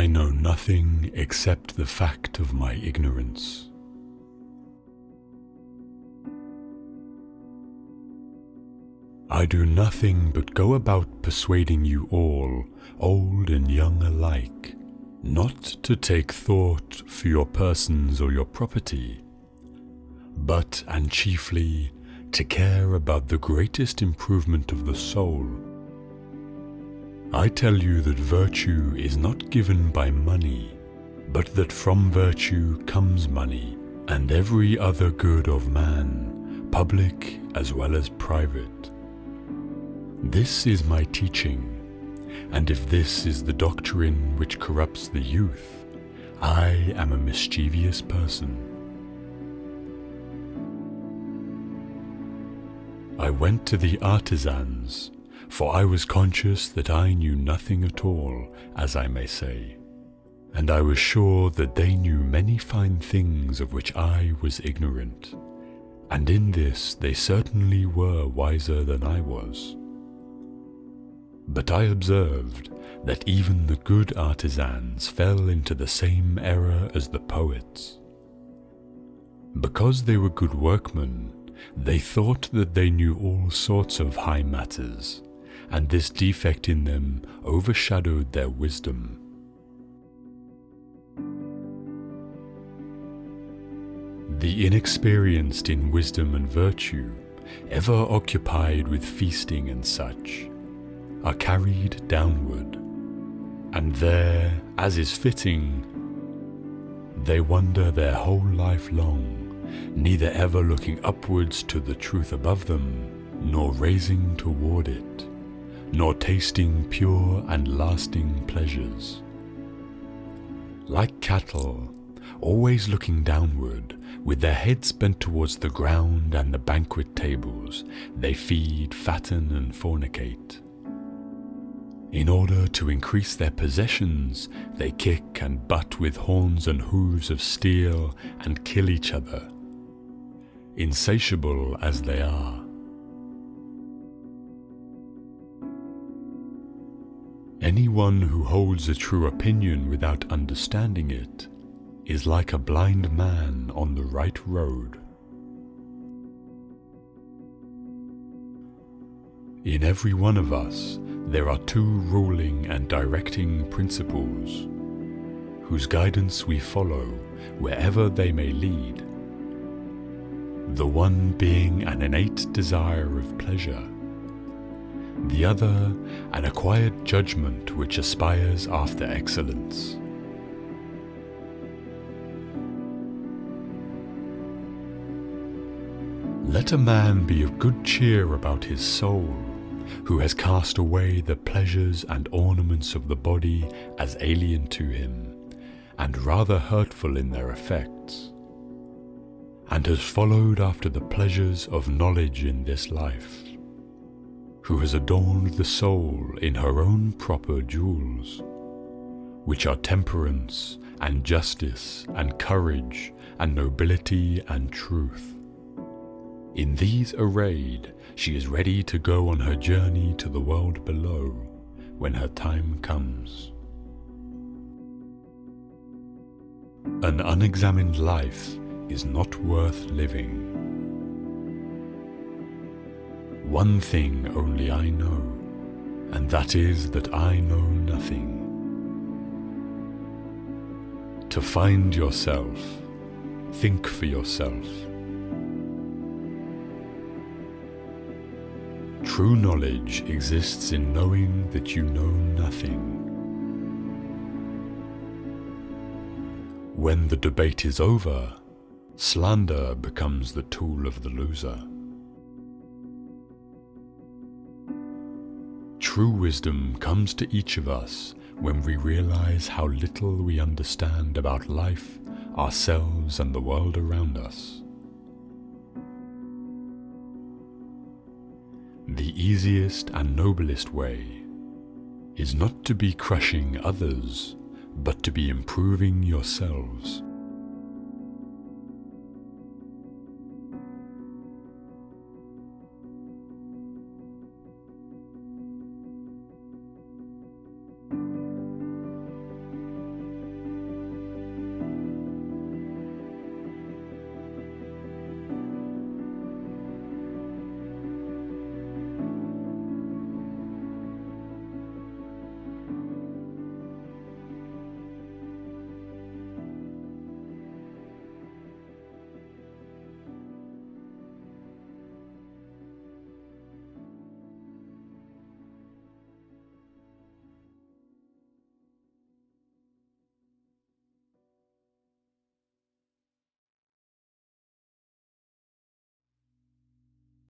I know nothing except the fact of my ignorance. I do nothing but go about persuading you all, old and young alike, not to take thought for your persons or your property, but and chiefly to care about the greatest improvement of the soul. I tell you that virtue is not given by money, but that from virtue comes money and every other good of man, public as well as private. This is my teaching, and if this is the doctrine which corrupts the youth, I am a mischievous person. I went to the artisans, for I was conscious that I knew nothing at all, as I may say, and I was sure that they knew many fine things of which I was ignorant, and in this they certainly were wiser than I was. But I observed that even the good artisans fell into the same error as the poets. Because they were good workmen, they thought that they knew all sorts of high matters, and this defect in them overshadowed their wisdom. The inexperienced in wisdom and virtue, ever occupied with feasting and such, are carried downward, and there, as is fitting, they wander their whole life long, neither ever looking upwards to the truth above them, nor raising toward it, nor tasting pure and lasting pleasures. Like cattle, always looking downward, with their heads bent towards the ground and the banquet tables, they feed, fatten, and fornicate. In order to increase their possessions, they kick and butt with horns and hooves of steel and kill each other, insatiable as they are. Anyone who holds a true opinion without understanding it is like a blind man on the right road. In every one of us, there are two ruling and directing principles, whose guidance we follow wherever they may lead. The one being an innate desire of pleasure, the other an acquired judgment which aspires after excellence. Let a man be of good cheer about his soul, who has cast away the pleasures and ornaments of the body as alien to him, and rather hurtful in their effects, and has followed after the pleasures of knowledge in this life, who has adorned the soul in her own proper jewels, which are temperance and justice and courage and nobility and truth. In these arrayed, she is ready to go on her journey to the world below when her time comes. An unexamined life is not worth living. One thing only I know, and that is that I know nothing. To find yourself, think for yourself. True knowledge exists in knowing that you know nothing. When the debate is over, slander becomes the tool of the loser. True wisdom comes to each of us when we realize how little we understand about life, ourselves, and the world around us. The easiest and noblest way is not to be crushing others, but to be improving yourselves.